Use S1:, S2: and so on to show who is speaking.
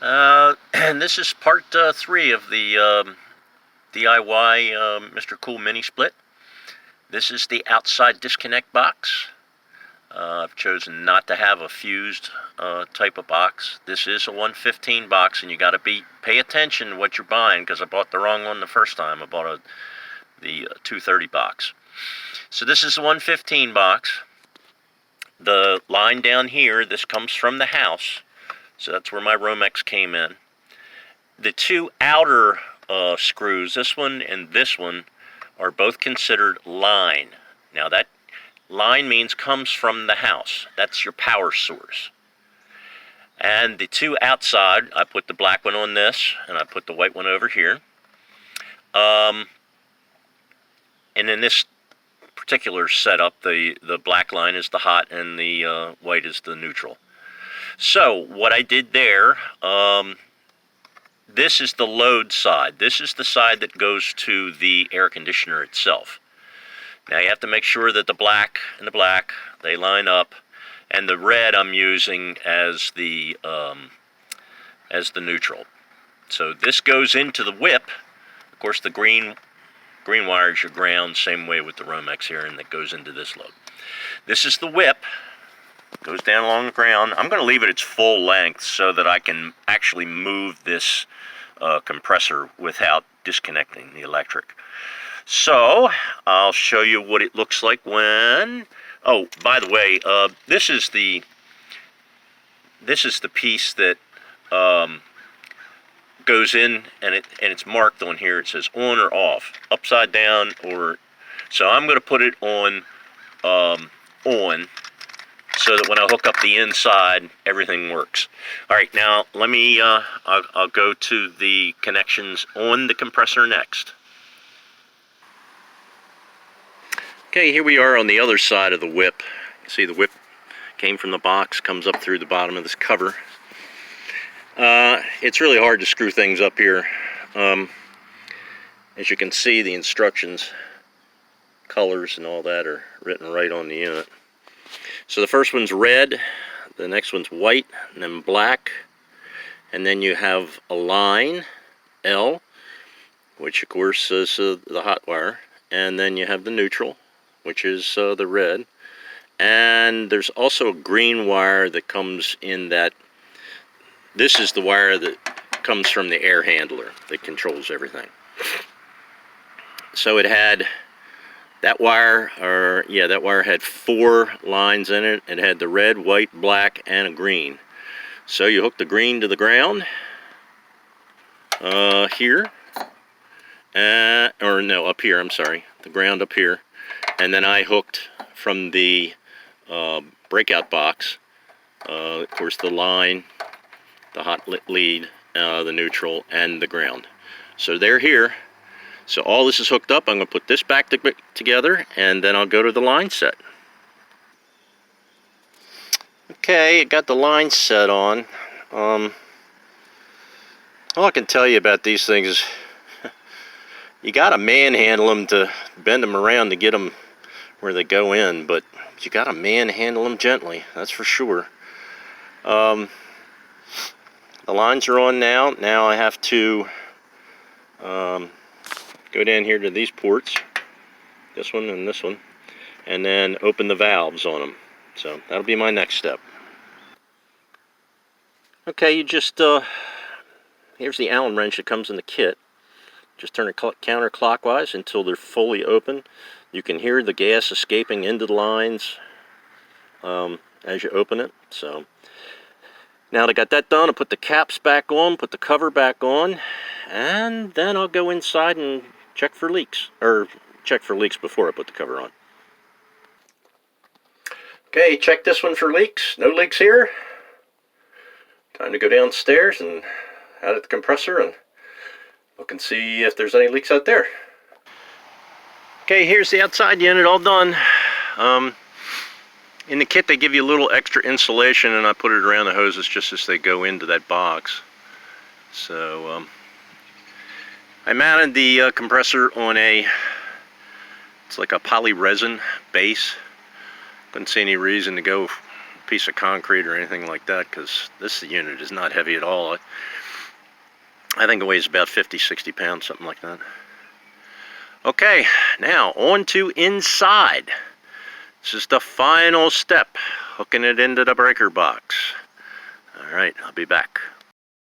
S1: And this is part 3 of the DIY Mr. Cool Mini Split. This is the outside disconnect box. I've chosen not to have a fused type of box. This is a 115 box, and you got to pay attention to what you're buying, because I bought the wrong one the first time. I bought the 230 box. So this is a 115 box. The line down here, this comes from the house. So that's where my Romex came in. The two outer screws, this one and this one, are both considered line. Now that line means comes from the house. That's your power source. And the two outside, I put the black one on this, and I put the white one over here. And in this particular setup, the black line is the hot and the white is the neutral. So what I did there, this is the load side. This is the side that goes to the air conditioner itself. Now you have to make sure that the black and the black, they line up, and the red I'm using as the neutral. So this goes into the whip. Of course, the green wire is your ground, same way with the Romex here, and that goes into this load. This is the whip. Goes down along the ground. I'm going to leave it its full length so that I can actually move this compressor without disconnecting the electric. So I'll show you what it looks like when... Oh, by the way, this is the piece that goes in, and it's marked on here. It says on or off, upside down, or... So I'm going to put it on so that when I hook up the inside, everything works. All right, now let me, I'll go to the connections on the compressor next. Okay, here we are on the other side of the whip. You see the whip came from the box, comes up through the bottom of this cover. It's really hard to screw things up here. As you can see, the instructions, colors and all that are written right on the unit. So the first one's red, the next one's white, and then black, and then you have a line, L, which of course is the hot wire, and then you have the neutral, which is the red, and there's also a green wire that comes in that. This is the wire that comes from the air handler that controls everything. So it had that wire, that wire had 4 lines in it. It had the red, white, black, and a green. So you hook the green to the ground here, or no, up here, I'm sorry, the ground up here. And then I hooked from the breakout box, of course, the line, the hot lead, the neutral, and the ground. So they're here. So all this is hooked up. I'm going to put this back together, and then I'll go to the line set. Okay, I got the line set on. All I can tell you about these things is you got to manhandle them to bend them around to get them where they go in, but you got to manhandle them gently, that's for sure. The lines are on now. Now I have to go down here to these ports, this one and this one, and then open the valves on them. So that'll be my next step. Okay, you just, here's the Allen wrench that comes in the kit. Just turn it counterclockwise until they're fully open. You can hear the gas escaping into the lines as you open it. So now that I got that done, I'll put the caps back on, put the cover back on, and then I'll go inside and check for leaks, or check for leaks before I put the cover on. Okay, check this one for leaks. No leaks here. Time to go downstairs and out at the compressor and look and see if there's any leaks out there. Okay, here's the outside unit all done. In the kit they give you a little extra insulation, and I put it around the hoses just as they go into that box. So I mounted the compressor on it's like a poly resin base. Couldn't see any reason to go piece of concrete or anything like that, because this unit is not heavy at all. I think it weighs about 50, 60 pounds, something like that. Okay, now on to inside. This is the final step, hooking it into the breaker box. All right, I'll be back.